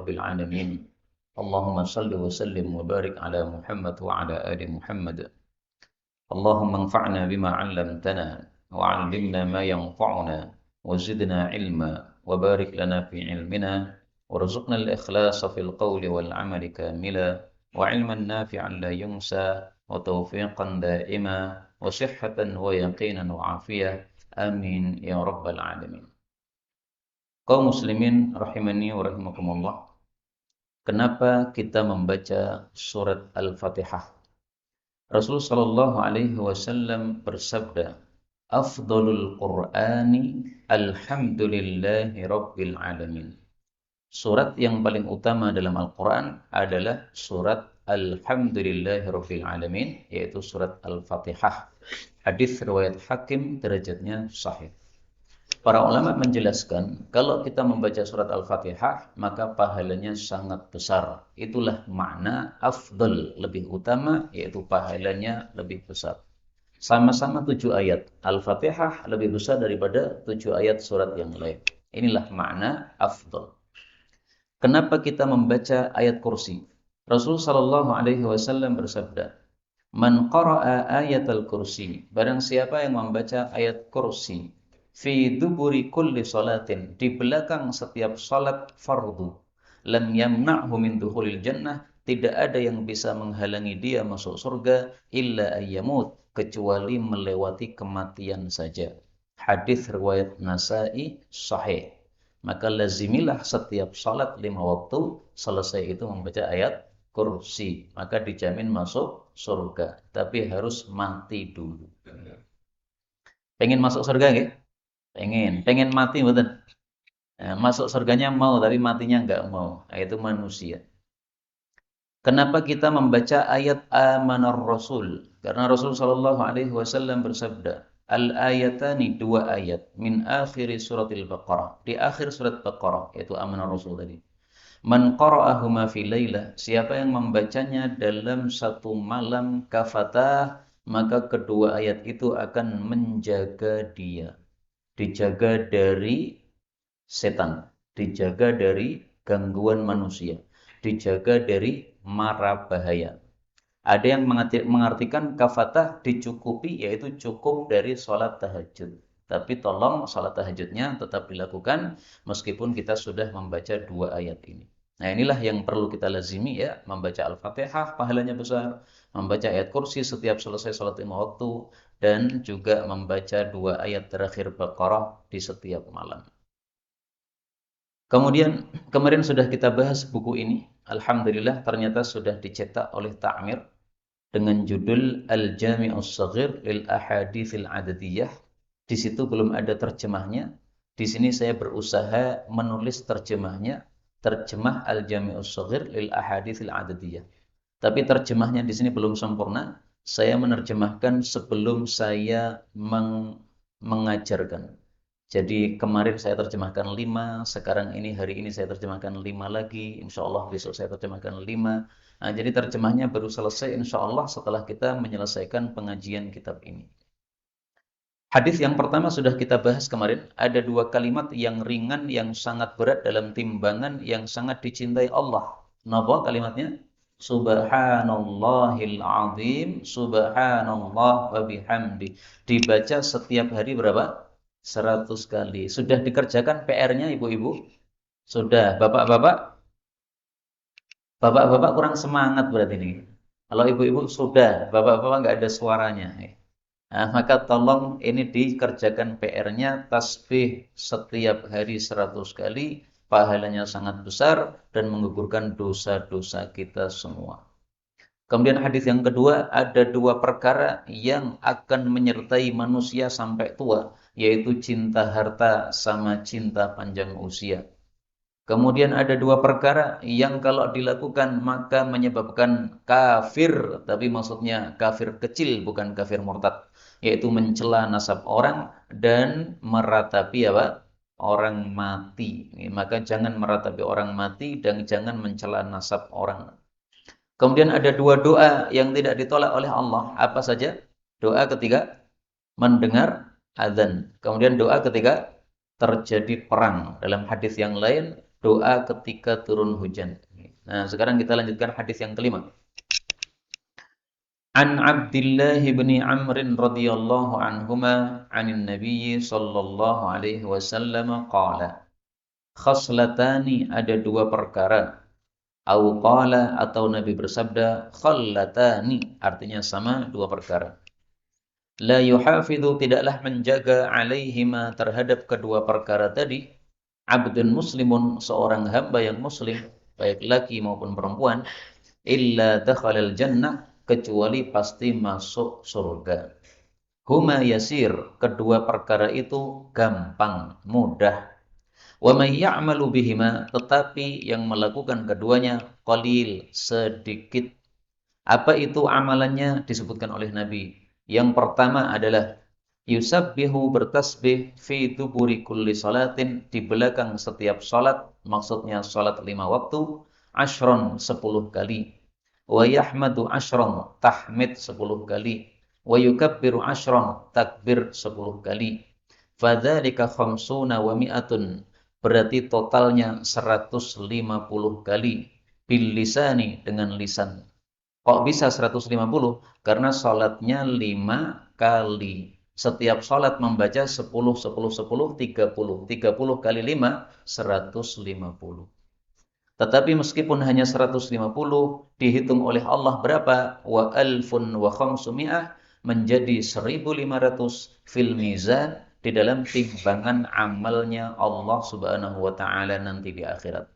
rabbil alamin. Allahumma salli wa sallim wa barik ala Muhammad wa ala ali Muhammad. Allahumma anfa'na bima 'allamtana wa 'allimna ma yanfa'una wa zidna ilma wa barik lana fi ilmina warzuqna al-ikhlasa fil qawli wal 'amali kamila wa 'ilman nafi'an la yunsa wa tawfiqan da'ima wa sihhatan wa yaqinan wa 'afiyah. Amin ya rabbal alamin. Kaum muslimin rahimani wa rahimakumullah. Kenapa kita membaca surat Al-Fatihah? Rasulullah Shallallahu Alaihi Wasallam bersabda, "Afdalul Qur'ani Alhamdulillahi Rabbil Alamin." Surat yang paling utama dalam Al-Quran adalah surat Alhamdulillahi Rabbil Alamin, yaitu surat Al-Fatihah. Hadis riwayat Hakim, derajatnya sahih. Para ulama menjelaskan, kalau kita membaca surat Al-Fatihah, maka pahalanya sangat besar. Itulah makna afdal, lebih utama, yaitu pahalanya lebih besar. Sama-sama 7 ayat. Al-Fatihah lebih besar daripada 7 ayat surat yang lain. Inilah makna afdal. Kenapa kita membaca ayat kursi? Rasulullah Shallallahu Alaihi Wasallam bersabda, "Man qara'a ayat al-kursi." Barang siapa yang membaca ayat kursi, fi duburi kulli salatin, di belakang setiap salat fardu, lam yamna'hu min dukhulil jannah, tidak ada yang bisa menghalangi dia masuk surga illa ayyamut, kecuali melewati kematian saja. Hadis riwayat Nasa'i sahih. Maka lazimilah setiap salat 5 waktu selesai itu membaca ayat kursi, maka dijamin masuk surga. Tapi harus mati dulu. Pengen masuk surga nggih? Pengen mati mboten? Nah, masuk surganya mau tapi matinya enggak mau. Nah, itu manusia. Kenapa kita membaca ayat amanar rasul? Karena Rasul sallallahu alaihi wasallam bersabda, al-ayatani, 2 ayat min akhir suratil Baqarah. Di akhir surat Baqarah, yaitu amanar rasul tadi. Man qara'ahuma fi lailah, siapa yang membacanya dalam satu malam kafatah, maka kedua ayat itu akan menjaga dia. Dijaga dari setan, dijaga dari gangguan manusia, dijaga dari mara bahaya. Ada yang mengartikan kafatah dicukupi, yaitu cukup dari sholat tahajud. Tapi tolong sholat tahajudnya tetap dilakukan meskipun kita sudah membaca 2 ayat ini. Nah, inilah yang perlu kita lazimi ya, membaca Al-Fatihah pahalanya besar, membaca ayat kursi setiap selesai sholat 5 waktu, dan juga membaca 2 ayat terakhir Baqarah di setiap malam. Kemudian kemarin sudah kita bahas buku ini. Alhamdulillah ternyata sudah dicetak oleh Ta'mir dengan judul Al-Jami'us Shaghir lil Ahaditsil Adadiyah. Di situ belum ada terjemahnya. Di sini saya berusaha menulis terjemahnya, terjemah Al-Jami'us Shaghir lil Ahaditsil Adadiyah. Tapi terjemahnya di sini belum sempurna. Saya menerjemahkan sebelum saya mengajarkan. Jadi kemarin saya terjemahkan 5, sekarang ini hari ini saya terjemahkan 5 lagi, insya Allah besok saya terjemahkan 5. Nah, jadi terjemahnya baru selesai insya Allah setelah kita menyelesaikan pengajian kitab ini. Hadis yang pertama sudah kita bahas kemarin, ada 2 kalimat yang ringan, yang sangat berat dalam timbangan, yang sangat dicintai Allah. Napa kalimatnya? Subhanallahil azim, subhanallah wa bihamdi. Dibaca setiap hari berapa? 100 kali. Sudah dikerjakan PR-nya ibu-ibu? Sudah. Bapak-bapak? Bapak-bapak kurang semangat berarti ini. Kalau ibu-ibu sudah, bapak-bapak nggak ada suaranya. Nah, maka tolong ini dikerjakan PR-nya, tasbih setiap hari 100 kali, pahalanya sangat besar dan menggugurkan dosa-dosa kita semua. Kemudian hadis yang kedua, ada 2 perkara yang akan menyertai manusia sampai tua, yaitu cinta harta sama cinta panjang usia. Kemudian ada 2 perkara yang kalau dilakukan maka menyebabkan kafir, tapi maksudnya kafir kecil bukan kafir murtad, yaitu mencela nasab orang dan meratapi apa? Orang mati. Maka jangan meratapi orang mati dan jangan mencela nasab orang. Kemudian ada 2 doa yang tidak ditolak oleh Allah. Apa saja? Doa ketika mendengar azan. Kemudian doa ketika terjadi perang. Dalam hadis yang lain, doa ketika turun hujan. Nah, sekarang kita lanjutkan hadis yang kelima. An Abdullah bin Amr radhiyallahu anhuma 'anil Nabi sallallahu alaihi wasallam qala khaslatani, ada dua perkara, au qala, atau Nabi bersabda khallatani, artinya sama, dua perkara. La yuhafidhu, tidaklah menjaga, alaihima, terhadap kedua perkara tadi, abdun muslimun, seorang hamba yang muslim, baik laki maupun perempuan, illa dakhalal jannah, kecuali pasti masuk surga. Huma yasir, kedua perkara itu gampang, mudah. Wa may ya'malu bihima, tetapi yang melakukan keduanya, qalil, sedikit. Apa itu amalannya? Disebutkan oleh Nabi. Yang pertama adalah yusabbihu, bertasbih, fi duburi kulli salatin, di belakang setiap salat, maksudnya salat 5 waktu, ashron, 10 kali. Wa yahmadu ashron, tahmid 10 kali. Wa yukabbiru ashron, takbir 10 kali. Fadzalika khamsuna wa mi'atun, berarti totalnya 150 kali. Bil lisani, dengan lisan. Kok bisa 150? Karena sholatnya 5 kali. Setiap sholat membaca 10, 10, 10, 30. 30 kali 5, 150. Tetapi meskipun hanya 150, dihitung oleh Allah berapa? Wa alfun wa khamsumi'ah, menjadi 1500 fil mizan, di dalam timbangan amalnya Allah Subhanahu wa taala nanti di akhirat.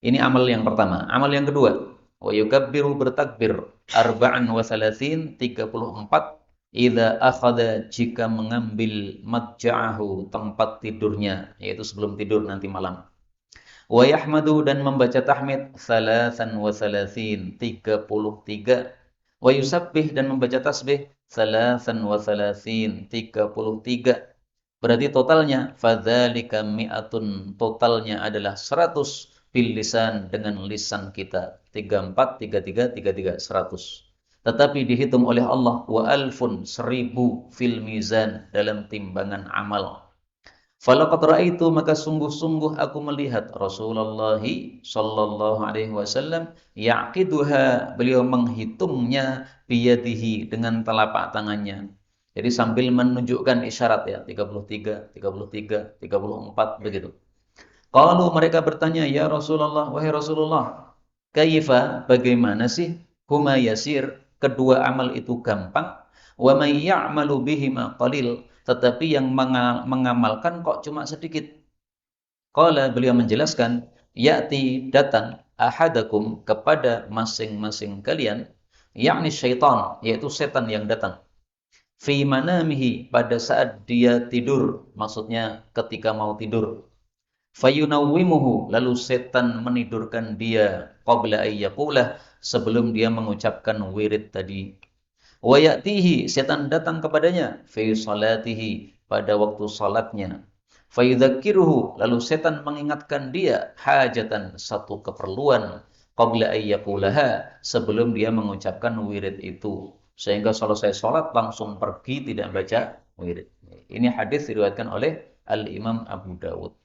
Ini amal yang pertama. Amal yang kedua, wa yukabbiru, bertakbir, arba'an wa thalathin, 34, idza akhadha, jika mengambil, madja'ahu, tempat tidurnya, yaitu sebelum tidur nanti malam. Wa yahmadu, dan membaca tahmid, thalathan wa thalathin, 33. Wa yusabbih, dan membaca tasbih, thalathan wa thalathin, 33. Berarti totalnya fadzalika mi'atun, totalnya adalah 100, bil lisan, dengan lisan kita. 34, 33, 33, 100. Tetapi dihitung oleh Allah wa alfun, 1000, fil mizan, dalam timbangan amal. Falaqad ra'aitu, maka sungguh-sungguh aku melihat Rasulullah sallallahu alaihi wasallam yaqiduha, beliau menghitungnya, biyadihi, dengan telapak tangannya. Jadi sambil menunjukkan isyarat ya, 33, 33, 34, begitu. Qalu, mereka bertanya, ya Rasulullah, wahai Rasulullah, kaifa, bagaimana sih, huma yasir, kedua amal itu gampang, wa may ya'malu bihima qalil, tetapi yang mengamalkan kok cuma sedikit. Qala, beliau menjelaskan, ya'ti, datang, ahadakum, kepada masing-masing kalian, yakni syaitan, yaitu setan yang datang, fi manamihi, pada saat dia tidur, maksudnya ketika mau tidur. Fayunawwimuhu, lalu setan menidurkan dia, qabla ayyaqulah, sebelum dia mengucapkan wirid tadi. Wa ya'tihi, setan datang kepadanya, fi salatihi, pada waktu salatnya. Fayudzakiruhu, lalu setan mengingatkan dia, hajatan, satu keperluan, qabla ayyaqulaha, sebelum dia mengucapkan wirid itu. Sehingga selesai salat langsung pergi, tidak baca wirid. Ini hadis diriwayatkan oleh Al-Imam Abu Dawud.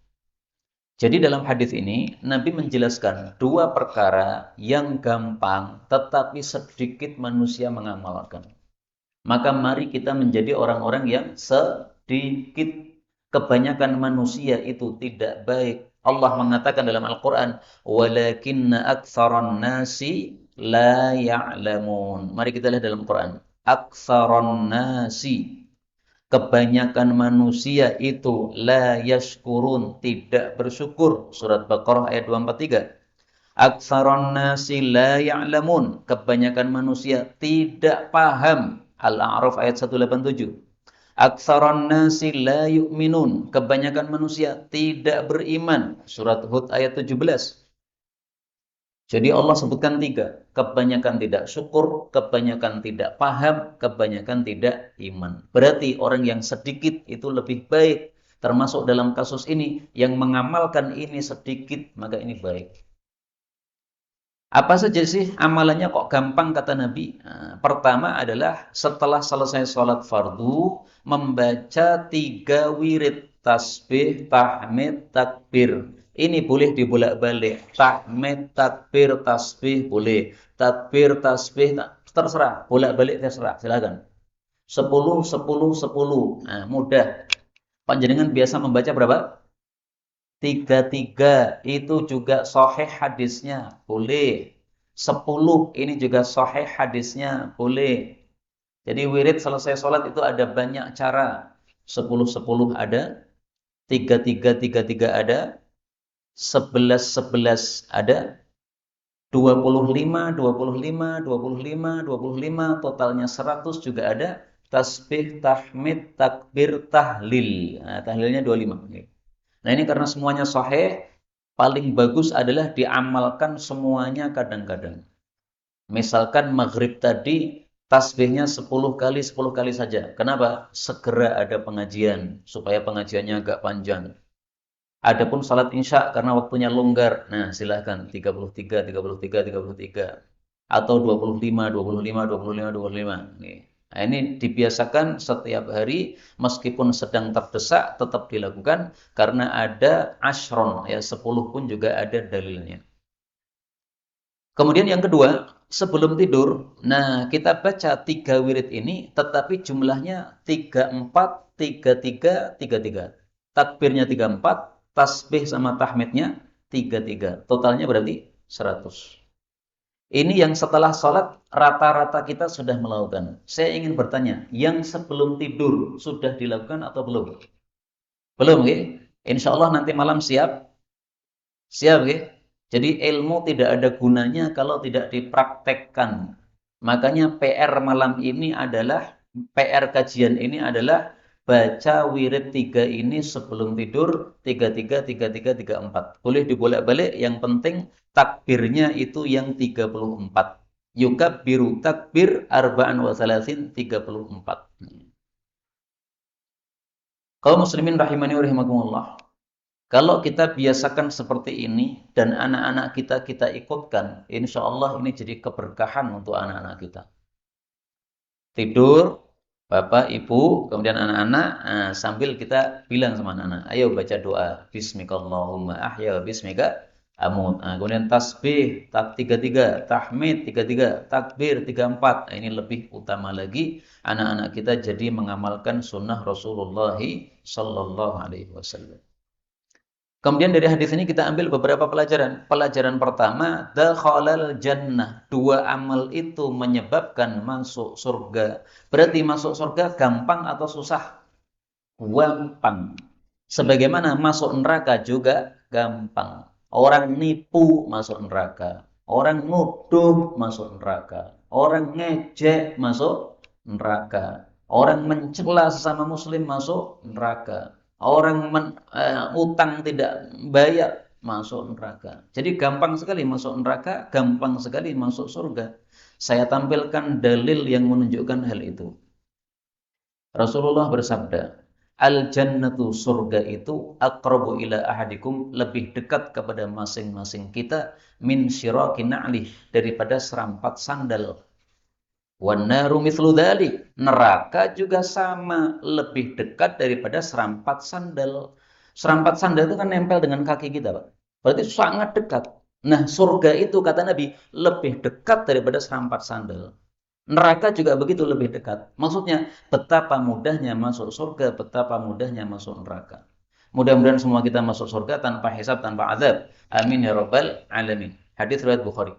Jadi dalam hadis ini Nabi menjelaskan dua perkara yang gampang tetapi sedikit manusia mengamalkan. Maka mari kita menjadi orang-orang yang sedikit. Kebanyakan manusia itu tidak baik. Allah mengatakan dalam Al-Quran, walakinna aktsaran nasi la ya'lamun. Mari kita lihat dalam Quran. Aktsaran nasi, kebanyakan manusia itu la yashkurun, tidak bersyukur. Surat Baqarah ayat 243. Aktsaron nasi la ya'lamun, kebanyakan manusia tidak paham. Al-A'raf ayat 187. Aktsaron nasi la yu'minun, kebanyakan manusia tidak beriman. Surat Hud ayat 17. Jadi Allah sebutkan tiga, kebanyakan tidak syukur, kebanyakan tidak paham, kebanyakan tidak iman. Berarti orang yang sedikit itu lebih baik. Termasuk dalam kasus ini, yang mengamalkan ini sedikit, maka ini baik. Apa saja sih amalannya kok gampang kata Nabi? Nah, pertama adalah setelah selesai sholat fardu, membaca 3 wirid, tasbih, tahmid, takbir. Ini boleh dibolak-balik. Tahmid, takbir, tasbih boleh. Takbir, tasbih, terserah. Bolak-balik terserah. Silakan. 10, 10, 10. Nah, mudah. Panjenengan biasa membaca berapa? 3, 3. Itu juga sahih hadisnya. Boleh. 10. Ini juga sahih hadisnya. Boleh. Jadi wirid selesai sholat itu ada banyak cara. 10, 10 ada. 3, 3, 3, 3 ada. 11, 11 ada. 25, 25, 25, 25, totalnya 100 juga ada. Tasbih, tahmid, takbir, tahlil. Nah, tahlilnya 25. Nah, ini karena semuanya sahih, paling bagus adalah diamalkan semuanya kadang-kadang. Misalkan maghrib tadi, tasbihnya 10 kali, 10 kali saja. Kenapa? Segera ada pengajian, supaya pengajiannya agak panjang. Adapun salat isya karena waktunya longgar, nah silahkan 33, 33, 33. Atau 25, 25, 25, 25. Nih. Nah, ini dibiasakan setiap hari, meskipun sedang terdesak, tetap dilakukan, karena ada ashron, ya 10 pun juga ada dalilnya. Kemudian yang kedua, sebelum tidur, nah kita baca 3 wirid ini, tetapi jumlahnya 34, 33, 33. Takbirnya 34, tasbih sama tahmidnya 33. Totalnya berarti 100. Ini yang setelah sholat rata-rata kita sudah melakukan. Saya ingin bertanya, yang sebelum tidur sudah dilakukan atau belum? Belum, ya? Insya Allah nanti malam siap? Siap, ya? Jadi ilmu tidak ada gunanya kalau tidak dipraktekkan. Makanya PR malam ini adalah, PR kajian ini adalah baca wirid 3 ini sebelum tidur, 33, 33, 34. Boleh dibolak-balik, yang penting takbirnya itu yang 34. Yukabbiru takbir arba'an wa salasin 34. Kaum muslimin rahimani wa rahimakumullah. Kalau kita biasakan seperti ini dan anak-anak kita kita ikutkan, insya Allah ini jadi keberkahan untuk anak-anak kita. Tidur, bapak, ibu, kemudian anak-anak, nah, sambil kita bilang sama anak-anak, ayo baca doa, Bismikallahumma ahya wa bismika amut. Nah, kemudian tasbih, 33, tahmid 33, takbir 34. Nah, ini lebih utama lagi, anak-anak kita jadi mengamalkan sunnah Rasulullah Sallallahu Alaihi Wasallam. Kemudian dari hadis ini kita ambil beberapa pelajaran. Pelajaran pertama, dakhalal jannah. 2 amal itu menyebabkan masuk surga. Berarti masuk surga gampang atau susah? Gampang. Sebagaimana masuk neraka juga gampang. Orang nipu masuk neraka. Orang nuduh masuk neraka. Orang ngejek masuk neraka. Orang mencela sesama muslim masuk neraka. Orang utang tidak bayar masuk neraka. Jadi gampang sekali masuk neraka, gampang sekali masuk surga. Saya tampilkan dalil yang menunjukkan hal itu. Rasulullah bersabda, Al-jannatu, surga itu, aqrabu ila ahadikum, lebih dekat kepada masing-masing kita, min syiraki na'lih, daripada serampat sandal. Wan naru mithlu dzalik, neraka juga sama, lebih dekat daripada serampat sandal. Serampat sandal itu kan nempel dengan kaki kita, Pak. Berarti sangat dekat. Nah, surga itu kata Nabi lebih dekat daripada serampat sandal. Neraka juga begitu, lebih dekat. Maksudnya betapa mudahnya masuk surga, betapa mudahnya masuk neraka. Mudah-mudahan semua kita masuk surga tanpa hisab, tanpa azab. Amin ya rabbal alamin. Hadis riwayat Bukhari.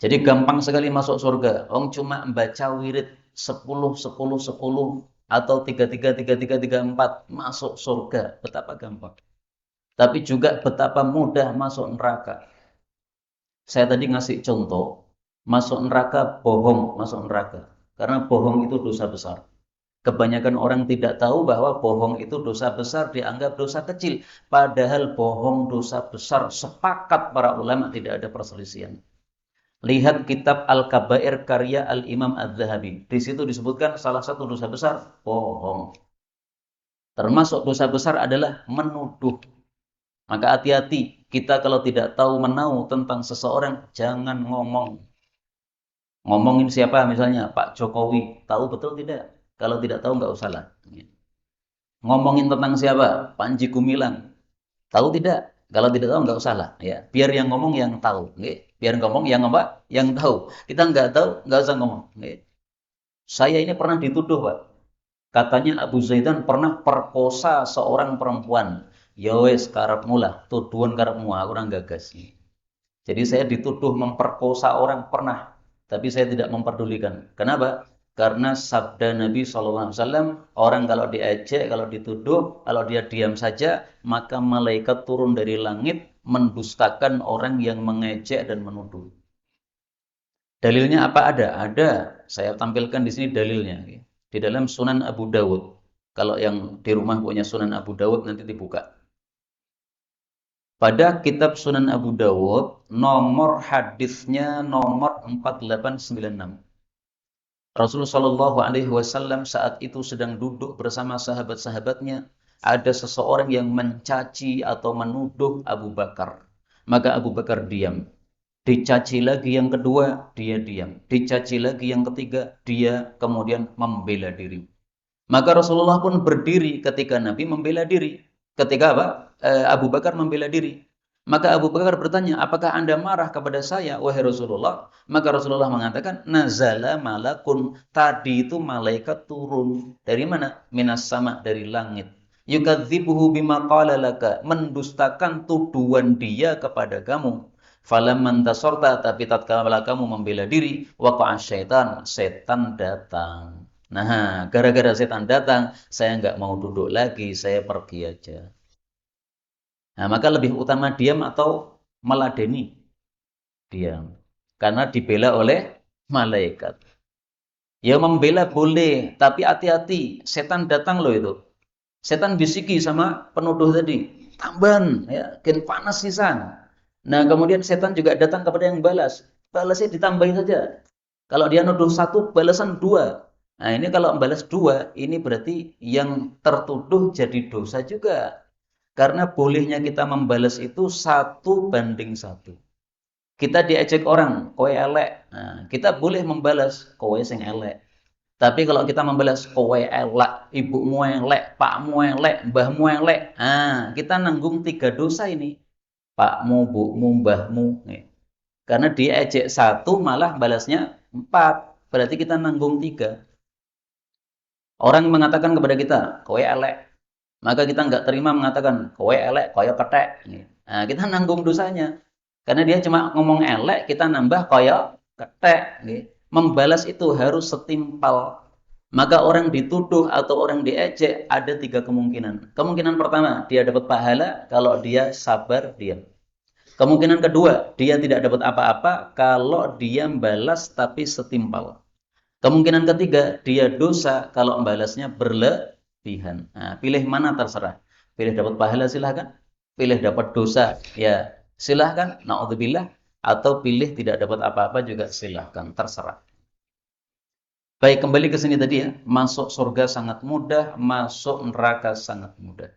Jadi gampang sekali masuk surga. Orang cuma membaca wirid 10, 10, 10 atau 33, 33, 34 masuk surga. Betapa gampang. Tapi juga betapa mudah masuk neraka. Saya tadi ngasih contoh, masuk neraka bohong, masuk neraka. Karena bohong itu dosa besar. Kebanyakan orang tidak tahu bahwa bohong itu dosa besar, dianggap dosa kecil. Padahal bohong dosa besar, sepakat para ulama, tidak ada perselisihan. Lihat kitab Al-Kabair karya Al-Imam Az-Zahabi. Di situ disebutkan salah satu dosa besar, bohong. Termasuk dosa besar adalah menuduh. Maka hati-hati, kita kalau tidak tahu menahu tentang seseorang, jangan ngomong. Ngomongin siapa misalnya, Pak Jokowi, tahu betul tidak? Kalau tidak tahu nggak usah lah. Ngomongin tentang siapa? Panji Gumilang. Tahu tidak? Kalau tidak tahu nggak usah lah, ya. Biar yang ngomong yang tahu, nggih. Biar ngomong yang apa? Yang tahu. Kita nggak tahu, nggak usah ngomong. Nggih. Saya ini pernah dituduh, Pak. Katanya Abu Zaidan pernah perkosa seorang perempuan. Ya wes karepmu lah, tuduhan karepmu, aku ora gagas. Jadi saya dituduh memperkosa orang pernah, tapi saya tidak memperdulikan. Kenapa? Karena sabda Nabi SAW, orang kalau diejek, kalau dituduh, kalau dia diam saja, maka malaikat turun dari langit mendustakan orang yang mengejek dan menuduh. Dalilnya apa ada? Ada. Saya tampilkan di sini dalilnya. Di dalam Sunan Abu Dawud. Kalau yang di rumah punya Sunan Abu Dawud nanti dibuka. Pada kitab Sunan Abu Dawud, nomor hadisnya nomor 4896. Rasulullah Shallallahu Alaihi Wasallam saat itu sedang duduk bersama sahabat-sahabatnya. Ada seseorang yang mencaci atau menuduh Abu Bakar. Maka Abu Bakar diam. Dicaci lagi yang kedua, dia diam. Dicaci lagi yang ketiga, dia kemudian membela diri. Maka Rasulullah pun berdiri ketika Nabi membela diri. Ketika apa? Abu Bakar membela diri. Maka Abu Bakar bertanya, apakah Anda marah kepada saya, wahai Rasulullah? Maka Rasulullah mengatakan, nazala malakun. Tadi itu malaikat turun. Dari mana? Minas sama, dari langit. Yukadzibuhu bima qala laka. Mendustakan tuduhan dia kepada kamu. Falamman tasorta, tapi tatkala kamu membela diri, waqa'a syaitan, setan datang. Nah, gara-gara setan datang, saya nggak mau duduk lagi, saya pergi aja. Nah, maka lebih utama diam atau meladeni? Diam. Karena dibela oleh malaikat. Ya membela boleh, tapi hati-hati, setan datang loh itu. Setan bisiki sama penuduh tadi. Tamban, ya, gen panas sisan. Nah, kemudian setan juga datang kepada yang balas. Balasnya ditambahin saja. Kalau dia nuduh satu, balasan dua. Nah, ini kalau membalas dua, ini berarti yang tertuduh jadi dosa juga. Karena bolehnya kita membalas itu 1:1. Kita diejek orang, kowe elek. Nah, kita boleh membalas, kowe sing elek. Tapi kalau kita membalas, kowe elek, ibumu elek, pakmu elek, mbahmu elek. Nah, kita nanggung 3 dosa ini. Pakmu, bumu, mbahmu. Karena dia ejek 1, malah balasnya 4. Berarti kita nanggung 3. Orang mengatakan kepada kita, kowe elek. Maka kita nggak terima mengatakan, kowe elek, koyo ketek. Nah, kita nanggung dosanya. Karena dia cuma ngomong elek, kita nambah koyo ketek. Membalas itu harus setimpal. Maka orang dituduh atau orang diejek ada 3 kemungkinan. Kemungkinan pertama, dia dapat pahala kalau dia sabar diam. Kemungkinan kedua, dia tidak dapat apa-apa kalau dia balas tapi setimpal. Kemungkinan ketiga, dia dosa kalau membalasnya berlebihan. Nah, pilih mana terserah. Pilih dapat pahala silahkan. Pilih dapat dosa, ya silahkan. Na'udzubillah. Atau pilih tidak dapat apa-apa juga silahkan. Terserah. Baik, kembali ke sini tadi ya. Masuk surga sangat mudah, masuk neraka sangat mudah.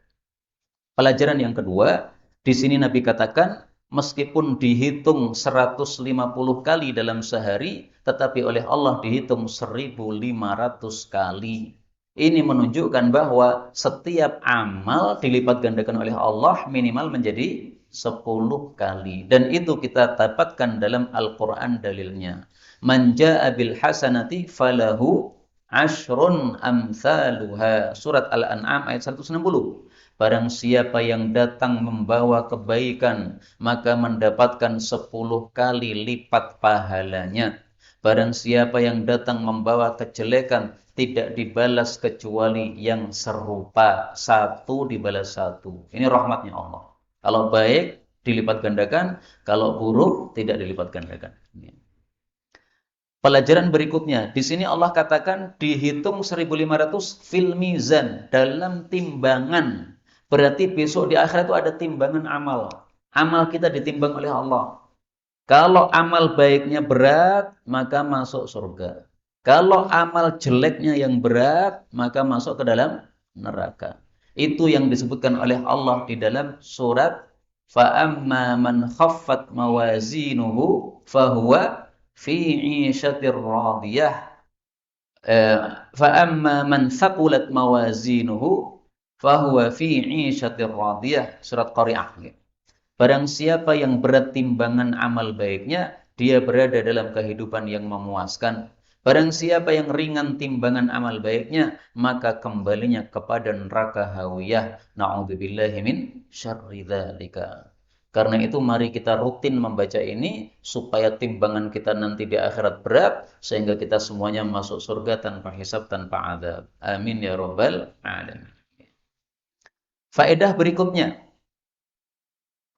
Pelajaran yang kedua, di sini Nabi katakan, meskipun dihitung 150 kali dalam sehari, tetapi oleh Allah dihitung 1.500 kali. Ini menunjukkan bahwa setiap amal dilipat gandakan oleh Allah minimal menjadi 10 kali. Dan itu kita dapatkan dalam Al-Quran dalilnya. Man ja'a bil hasanati falahu ashrun amsaluha. Surat Al-An'am ayat 160. Barang siapa yang datang membawa kebaikan, maka mendapatkan 10 kali lipat pahalanya. Barang siapa yang datang membawa kejelekan, tidak dibalas kecuali yang serupa. 1 dibalas 1. Ini rahmatnya Allah. Kalau baik, dilipat gandakan. Kalau buruk, tidak dilipat gandakan. Pelajaran berikutnya, di sini Allah katakan dihitung 1.500 fil mizan, dalam timbangan. Berarti besok di akhirat itu ada timbangan amal. Amal kita ditimbang oleh Allah. Kalau amal baiknya berat, maka masuk surga. Kalau amal jeleknya yang berat, maka masuk ke dalam neraka. Itu yang disebutkan oleh Allah di dalam surat فَأَمَّا مَنْ خَفَّتْ مَوَازِينُهُ فَهُوَ فِي عِيشَةٍ رَاضِيَةٍ فَأَمَّا مَنْ ثَقُلَتْ مَوَازِينُهُ fahuwa fi 'ishatir radiyah, surat Qari'ah. Barang siapa yang berat timbangan amal baiknya, dia berada dalam kehidupan yang memuaskan. Barang siapa yang ringan timbangan amal baiknya, maka kembalinya kepada neraka hawiyah. Na'udzubillahi min syarri dzalika. Karena itu mari kita rutin membaca ini supaya timbangan kita nanti di akhirat berat sehingga kita semuanya masuk surga tanpa hisab, tanpa azab. Amin ya rabbal alamin. Faedah berikutnya,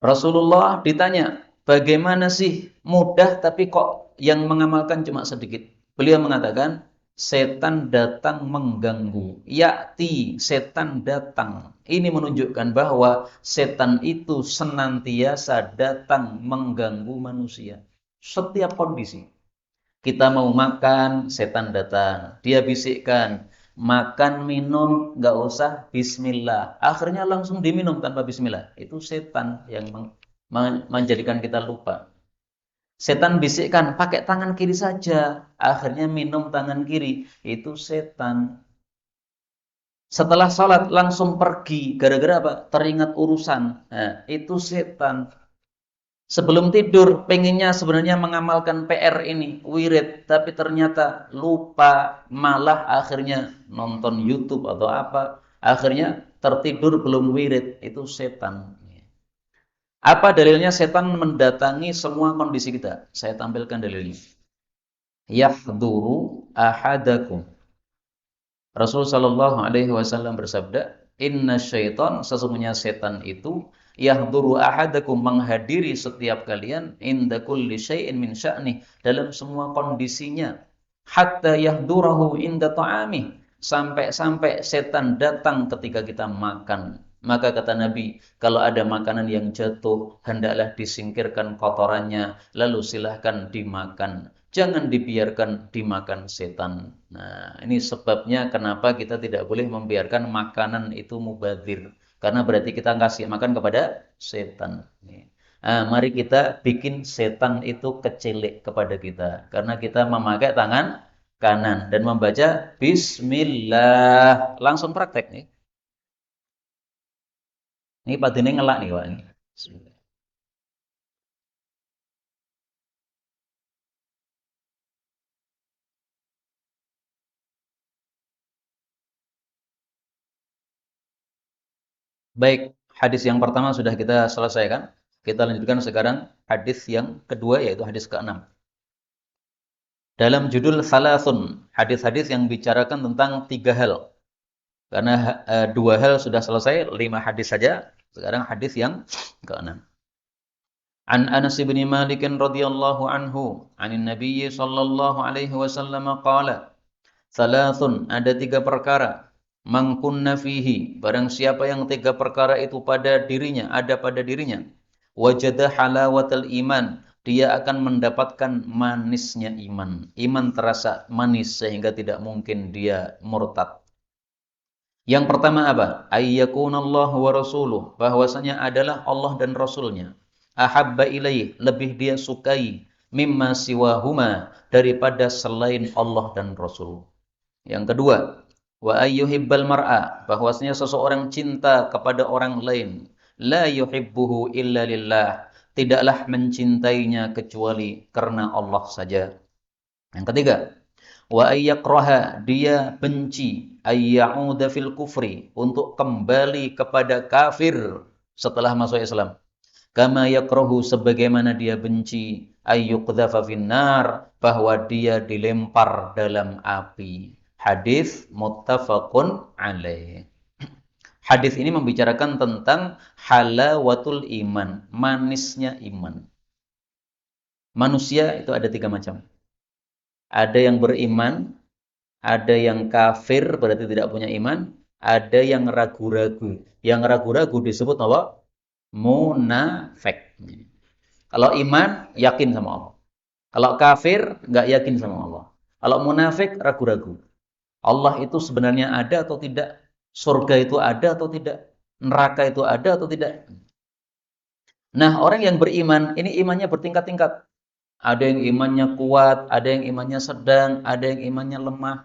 Rasulullah ditanya, bagaimana sih mudah tapi kok yang mengamalkan cuma sedikit? Beliau mengatakan, setan datang mengganggu. Yakti, setan datang. Ini menunjukkan bahwa setan itu senantiasa datang mengganggu manusia. Setiap kondisi. Kita mau makan, setan datang. Dia bisikkan, makan, minum, nggak usah bismillah. Akhirnya langsung diminum tanpa bismillah. Itu setan yang menjadikan kita lupa. Setan bisikkan, pakai tangan kiri saja. Akhirnya minum tangan kiri. Itu setan. Setelah sholat langsung pergi. Gara-gara apa? Teringat urusan. Nah, itu setan. Sebelum tidur, pengennya sebenarnya mengamalkan PR ini, wirid, tapi ternyata lupa, malah akhirnya nonton YouTube atau apa, akhirnya tertidur belum wirid, itu setan. Apa dalilnya setan mendatangi semua kondisi kita? Saya tampilkan dalilnya. Yahduru ahadakum. Rasul sallallahu alaihi wasallam bersabda, "Inna syaitan, sesungguhnya setan itu yahduru ahadakum, menghadiri setiap kalian inda kulli syai'in min sya'ni, dalam semua kondisinya, hatta yahdurahu inda ta'amih, sampai-sampai setan datang ketika kita makan." Maka kata Nabi, kalau ada makanan yang jatuh, hendaklah disingkirkan kotorannya, lalu silahkan dimakan. Jangan dibiarkan dimakan setan. Nah, ini sebabnya kenapa kita tidak boleh membiarkan makanan itu mubadzir. Karena berarti kita kasih makan kepada setan. Nah, mari kita bikin setan itu kecilik kepada kita. Karena kita memakai tangan kanan dan membaca Bismillah. Langsung praktek nih. Ini padine ngelak nih Pak. Bismillah. Baik, hadis yang pertama sudah kita selesaikan. Kita lanjutkan sekarang hadis yang kedua, yaitu hadis ke-6. Dalam judul Salasun, hadis-hadis yang bicarakan tentang 3 hal. Karena 2 hal sudah selesai, 5 hadis saja. Sekarang hadis yang ke-6. An Anas bin Malik radhiyallahu anhu, anin Nabi sallallahu alaihi wasallam qala, Salasun, ada 3 perkara. Man kunna fihi, barang siapa yang 3 perkara itu pada dirinya, ada pada dirinya. Wajada halawatal iman, dia akan mendapatkan manisnya iman. Iman terasa manis sehingga tidak mungkin dia murtad. Yang pertama apa? Ayyakunallahu wa rasuluh, bahwasanya adalah Allah dan Rasulnya. Ahabba ilaih, lebih dia sukai. Mimma siwahuma, daripada selain Allah dan Rasul. Yang kedua, wa ayyuhibbal mar'a, bahwasanya seseorang cinta kepada orang lain, la yuhibbuhu illa lillah, tidaklah mencintainya kecuali karena Allah saja. Yang ketiga, wa ayyakraha, dia benci, ayyauda fil kufri, untuk kembali kepada kafir setelah masuk Islam. Kama yakrahu, sebagaimana dia benci, ayyuqdhafa finnar, bahwa dia dilempar dalam api. Hadis muttafaqun alaih. Hadis ini membicarakan tentang halawatul iman, manisnya iman. Manusia itu ada 3 macam. Ada yang beriman, ada yang kafir, berarti tidak punya iman, ada yang ragu-ragu. Yang ragu-ragu disebut apa? Munafik. Kalau iman, yakin sama Allah. Kalau kafir, nggak yakin sama Allah. Kalau munafik, ragu-ragu. Allah itu sebenarnya ada atau tidak? Surga itu ada atau tidak? Neraka itu ada atau tidak? Nah, orang yang beriman, ini imannya bertingkat-tingkat. Ada yang imannya kuat, ada yang imannya sedang, ada yang imannya lemah.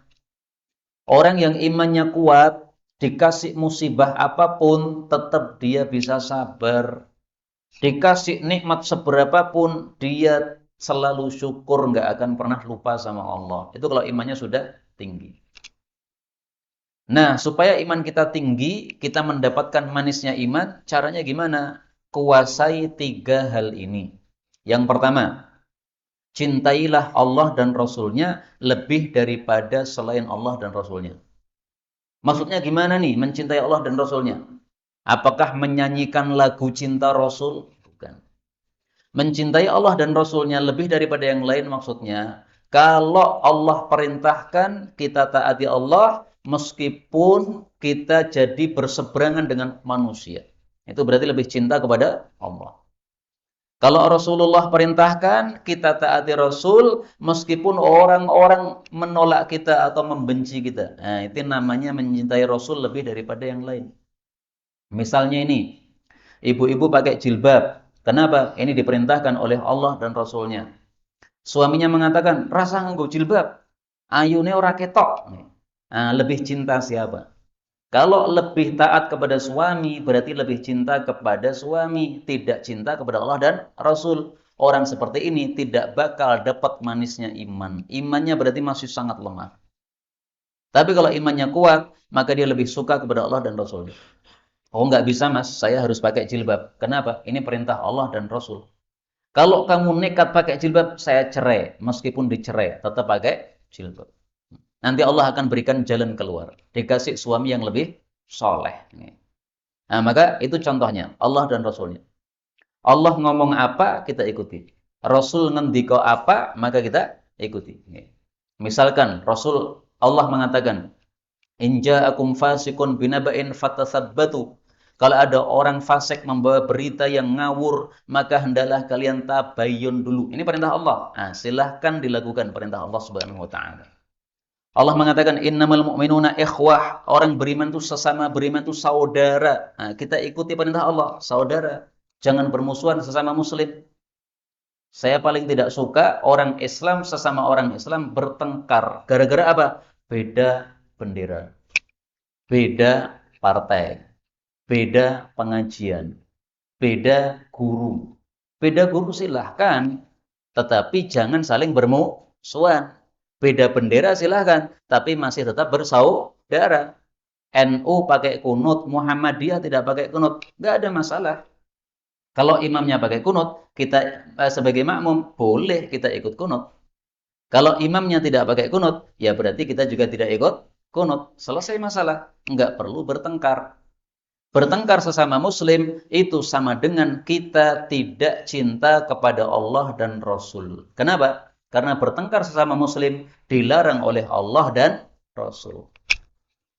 Orang yang imannya kuat, Dikasih musibah apapun, tetap dia bisa sabar. Dikasih nikmat seberapapun, dia selalu syukur, nggak akan pernah lupa sama Allah. Itu kalau imannya sudah tinggi. Nah, supaya iman kita tinggi, kita mendapatkan manisnya iman, caranya gimana? Kuasai 3 hal ini. Yang pertama, cintailah Allah dan Rasul-Nya lebih daripada selain Allah dan Rasul-Nya. Maksudnya gimana nih mencintai Allah dan Rasul-Nya? Apakah menyanyikan lagu cinta Rasul? Bukan. Mencintai Allah dan Rasul-Nya lebih daripada yang lain maksudnya, kalau Allah perintahkan, kita taati Allah, meskipun kita jadi berseberangan dengan manusia. Itu berarti lebih cinta kepada Allah. Kalau Rasulullah perintahkan, kita taati Rasul, meskipun orang-orang menolak kita atau membenci kita. Nah, itu namanya mencintai Rasul lebih daripada yang lain. Misalnya ini, ibu-ibu pakai jilbab. Kenapa? Ini diperintahkan oleh Allah dan Rasulnya. Suaminya mengatakan, rasa nganggo jilbab, ayune ora ketok. Nah, lebih cinta siapa? Kalau lebih taat kepada suami, berarti lebih cinta kepada suami, tidak cinta kepada Allah dan Rasul. Orang seperti ini tidak bakal dapat manisnya iman. Imannya berarti masih sangat lemah. Tapi kalau imannya kuat, maka dia lebih suka kepada Allah dan Rasul. Oh, nggak bisa mas, saya harus pakai jilbab. Kenapa? Ini perintah Allah dan Rasul. Kalau kamu nekat pakai jilbab, saya cerai. Meskipun dicerai, tetap pakai jilbab. Nanti Allah akan berikan jalan keluar. Dikasih suami yang lebih soleh. Nah, maka itu contohnya, Allah dan Rasulnya. Allah ngomong apa, kita ikuti. Rasul ngendiko apa, maka kita ikuti. Misalkan, Allah mengatakan, In ja'akum fasikun binaba'in fatasabbatu. Kalau ada orang fasik membawa berita yang ngawur, maka hendaklah kalian tabayyun dulu. Ini perintah Allah. Nah, silahkan dilakukan perintah Allah Subhanahu wa taala. Allah mengatakan innamal mu'minuna ikhwah. Orang beriman itu sesama beriman itu saudara. Nah, kita ikuti perintah Allah, saudara. Jangan bermusuhan sesama muslim. Saya paling tidak suka orang Islam sesama orang Islam bertengkar. Gara-gara apa? Beda bendera. Beda partai, beda pengajian, beda guru. Beda guru silahkan, tetapi jangan saling bermusuhan. Beda bendera silahkan, tapi masih tetap bersaudara. NU pakai kunut, Muhammadiyah tidak pakai kunut, nggak ada masalah. Kalau imamnya pakai kunut, kita sebagai makmum boleh kita ikut kunut. Kalau imamnya tidak pakai kunut, ya berarti kita juga tidak ikut kunut. Selesai masalah. Enggak perlu bertengkar. Bertengkar sesama muslim itu sama dengan kita tidak cinta kepada Allah dan Rasul. Kenapa? Karena bertengkar sesama muslim dilarang oleh Allah dan Rasul.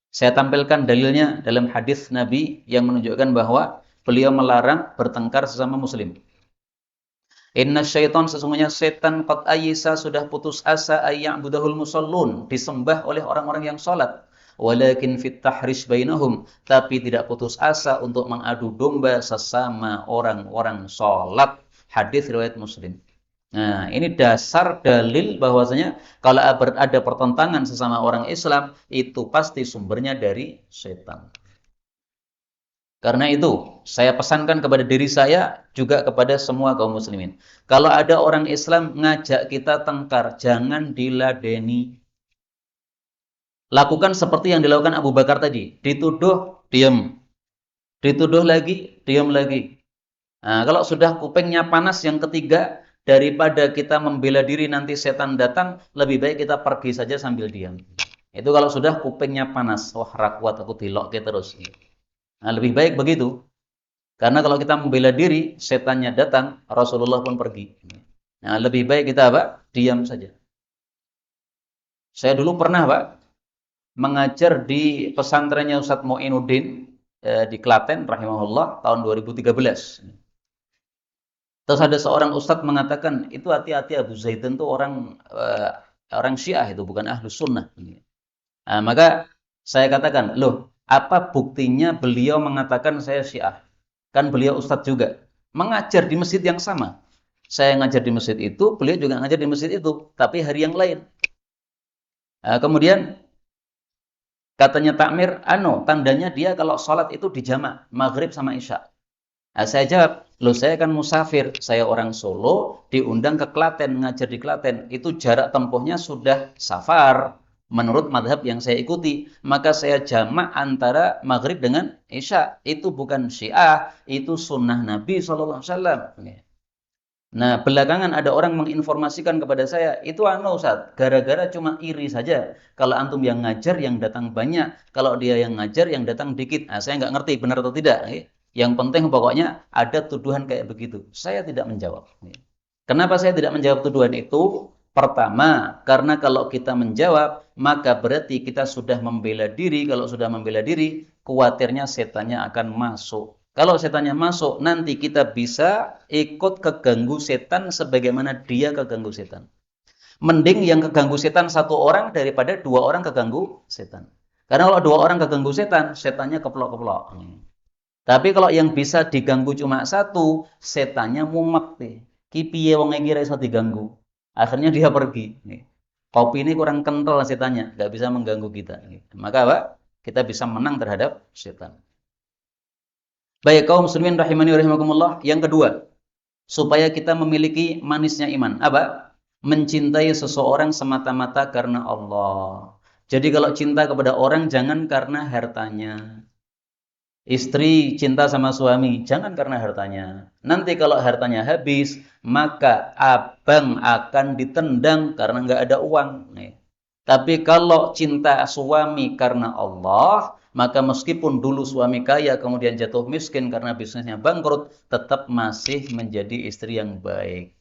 Saya tampilkan dalilnya dalam hadis Nabi yang menunjukkan bahwa beliau melarang bertengkar sesama muslim. Inna syaitan, sesungguhnya setan qad ayyisa, sudah putus asa ayya'budahul musallun, disembah oleh orang-orang yang salat. Walakin fit tahrish bainahum, tapi tidak putus asa untuk mengadu domba sesama orang-orang salat. Hadis riwayat Muslim. Nah, ini dasar dalil bahwasanya kalau ada pertentangan sesama orang Islam, itu pasti sumbernya dari setan. Karena itu, saya pesankan kepada diri saya, juga kepada semua kaum muslimin. Kalau ada orang Islam ngajak kita tengkar, jangan diladeni. Lakukan seperti yang dilakukan Abu Bakar tadi. Dituduh, diam. Dituduh lagi, diam lagi. Nah, kalau sudah kupingnya panas yang ketiga, daripada kita membela diri nanti setan datang, lebih baik kita pergi saja sambil diam. Itu kalau sudah kupingnya panas. Wah, rakuat aku dilokke terus. Nah, lebih baik begitu. Karena kalau kita membela diri, setannya datang, Rasulullah pun pergi. Nah, lebih baik kita apa? Diam saja. Saya dulu pernah, Pak, mengajar di pesantrennya Ustadz Mu'inuddin di Klaten, rahimahullah, tahun 2013. Terus ada seorang Ustadz mengatakan, itu hati-hati Abu Zaidun itu orang Syiah, itu bukan Ahlus Sunnah. Nah, maka saya katakan, loh, apa buktinya beliau mengatakan saya Syiah? Kan beliau Ustadz juga. Mengajar di masjid yang sama. Saya ngajar di masjid itu, beliau juga ngajar di masjid itu. Tapi hari yang lain. Nah, kemudian, Katanya takmir, tandanya dia kalau sholat itu dijamak, maghrib sama isya. Nah, saya jawab, loh saya kan musafir, saya orang Solo, diundang ke Klaten, ngajar di Klaten. Itu jarak tempuhnya sudah safar, menurut madhab yang saya ikuti. Maka saya jamak antara maghrib dengan isya. Itu bukan syiah, itu sunnah Nabi SAW. Nah, belakangan ada orang menginformasikan kepada saya, itu Ustaz, gara-gara cuma iri saja. Kalau antum yang ngajar, yang datang banyak. Kalau dia yang ngajar, yang datang dikit. Nah, saya nggak ngerti benar atau tidak. Yang penting pokoknya ada tuduhan kayak begitu. Saya tidak menjawab. Kenapa saya tidak menjawab tuduhan itu? Pertama, karena kalau kita menjawab, maka berarti kita sudah membela diri. Kalau sudah membela diri, khawatirnya setannya akan masuk. Kalau setannya masuk, nanti kita bisa ikut keganggu setan sebagaimana dia keganggu setan. Mending yang keganggu setan satu orang daripada dua orang keganggu setan. Karena kalau dua orang keganggu setan, setannya keplok-keplok. Tapi kalau yang bisa diganggu cuma satu, setannya mumet nih. Ki piye wong iki iso diganggu. Akhirnya dia pergi. Kopi ini kurang kental setannya, nggak bisa mengganggu kita. Maka apa? Kita bisa menang terhadap setan. Baik kaum muslimin rahimani wa rahimakumullah. Yang kedua, supaya kita memiliki manisnya iman. Apa? Mencintai seseorang semata-mata karena Allah. Jadi kalau cinta kepada orang jangan karena hartanya. Istri cinta sama suami, jangan karena hartanya. Nanti kalau hartanya habis, maka abang akan ditendang karena nggak ada uang. Tapi kalau cinta suami karena Allah, maka meskipun dulu suami kaya kemudian jatuh miskin karena bisnisnya bangkrut, tetap masih menjadi istri yang baik.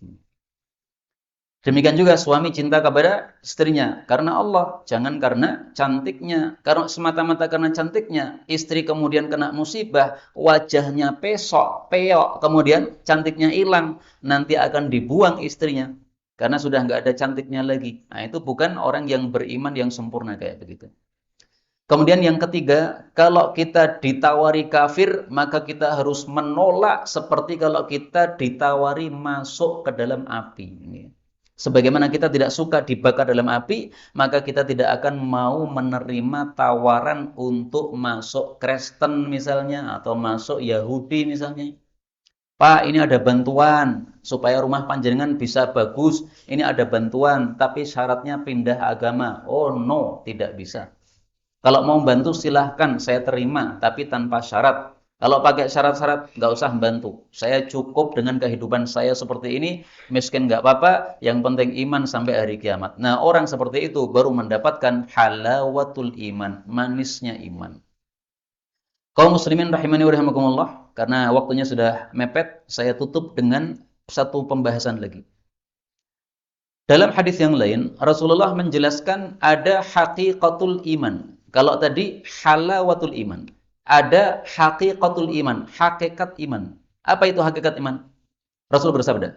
Demikian juga suami cinta kepada istrinya karena Allah, jangan karena cantiknya. Karena semata-mata karena cantiknya, istri kemudian kena musibah, wajahnya peok, kemudian cantiknya hilang, nanti akan dibuang istrinya karena sudah nggak ada cantiknya lagi. Nah, itu bukan orang yang beriman yang sempurna kayak begitu. Kemudian yang ketiga, kalau kita ditawari kafir, maka kita harus menolak seperti kalau kita ditawari masuk ke dalam api. Sebagaimana kita tidak suka dibakar dalam api, maka kita tidak akan mau menerima tawaran untuk masuk Kristen misalnya, atau masuk Yahudi misalnya. Pak, ini ada bantuan supaya rumah panjenengan bisa bagus. Ini ada bantuan, tapi syaratnya pindah agama. Oh no, tidak bisa. Kalau mau bantu silahkan, saya terima, tapi tanpa syarat. Kalau pakai syarat-syarat, nggak usah bantu. Saya cukup dengan kehidupan saya seperti ini, miskin nggak apa-apa, yang penting iman sampai hari kiamat. Nah, orang seperti itu baru mendapatkan halawatul iman, manisnya iman. Kaum muslimin rahimani wa rahimakumullah, karena waktunya sudah mepet, saya tutup dengan satu pembahasan lagi. Dalam hadis yang lain, Rasulullah menjelaskan ada haqiqatul iman. Kalau tadi halawatul iman, ada haqiqatul iman, hakikat iman. Apa itu hakikat iman? Rasul bersabda,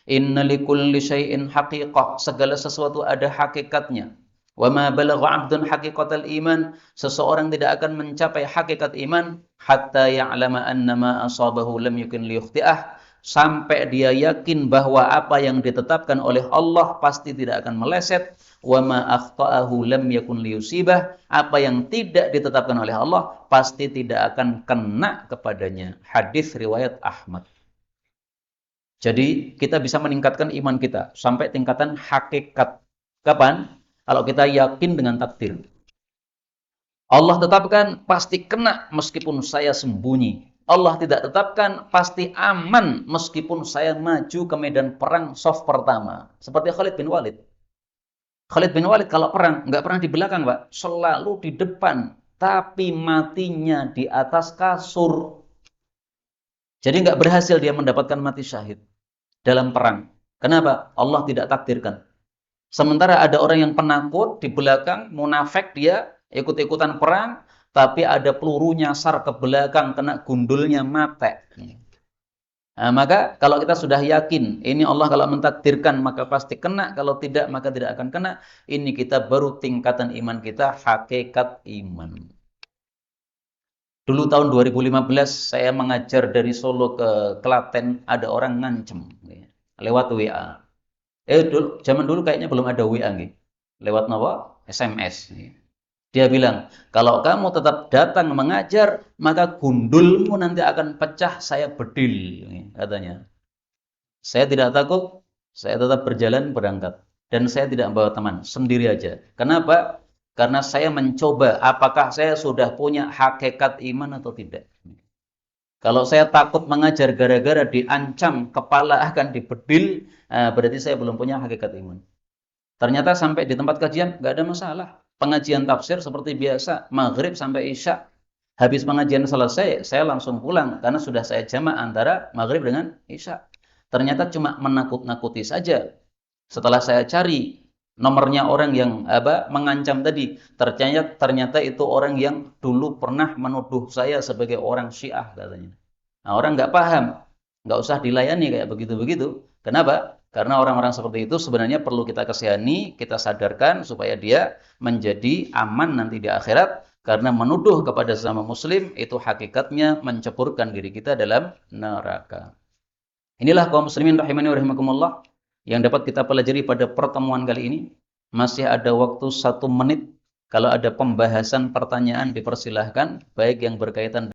"Inna likulli syai'in haqiqah." Segala sesuatu ada hakikatnya. Wa ma balagha 'abdun haqiqatal iman, seseorang tidak akan mencapai hakikat iman hatta ya'lama annama asabahu lam yakun liyukhti'ah, sampai dia yakin bahwa apa yang ditetapkan oleh Allah pasti tidak akan meleset. Wa ma akhta'ahu lam yakun liyusibah, apa yang tidak ditetapkan oleh Allah pasti tidak akan kena kepadanya. Hadis riwayat Ahmad. Jadi kita bisa meningkatkan iman kita sampai tingkatan hakikat. Kapan? Kalau kita yakin dengan takdir. Allah tetapkan pasti kena meskipun saya sembunyi. Allah tidak tetapkan pasti aman meskipun saya maju ke medan perang saf pertama. Seperti Khalid bin Walid. Khalid bin Walid kalau perang nggak pernah di belakang, Pak. Selalu di depan. Tapi matinya di atas kasur. Jadi nggak berhasil dia mendapatkan mati syahid dalam perang. Kenapa? Allah tidak takdirkan. Sementara ada orang yang penakut di belakang, munafik dia, ikut-ikutan perang, tapi ada peluru nyasar ke belakang, kena gundulnya mati. Nah, maka kalau kita sudah yakin, ini Allah kalau mentakdirkan maka pasti kena, kalau tidak maka tidak akan kena. Ini kita baru tingkatan iman kita, hakikat iman. Dulu tahun 2015 saya mengajar dari Solo ke Klaten, ada orang ngancem lewat WA. Zaman dulu kayaknya belum ada WA nih. Lewat apa? SMS. Dia bilang, kalau kamu tetap datang mengajar, maka gundulmu nanti akan pecah, saya bedil, katanya. Saya tidak takut, saya tetap berjalan berangkat. Dan saya tidak membawa teman, sendiri aja. Kenapa? Karena saya mencoba apakah saya sudah punya hakikat iman atau tidak. Kalau saya takut mengajar gara-gara diancam, kepala akan dibedil, berarti saya belum punya hakikat iman. Ternyata sampai di tempat kajian, nggak ada masalah. Pengajian tafsir seperti biasa, maghrib sampai isya. Habis pengajian selesai, saya langsung pulang, karena sudah saya jamak antara maghrib dengan isya. Ternyata cuma menakut-nakuti saja. Setelah saya cari nomornya orang yang mengancam tadi, ternyata itu orang yang dulu pernah menuduh saya sebagai orang Syiah, katanya. Nah, orang nggak paham, nggak usah dilayani kayak begitu-begitu. Kenapa? Karena orang-orang seperti itu sebenarnya perlu kita kasihani, kita sadarkan supaya dia menjadi aman nanti di akhirat. Karena menuduh kepada sesama muslim itu hakikatnya menceburkan diri kita dalam neraka. Inilah kaum muslimin rahimani wa rahimakumullah yang dapat kita pelajari pada pertemuan kali ini. Masih ada waktu 1 menit. Kalau ada pembahasan pertanyaan dipersilahkan, baik yang berkaitan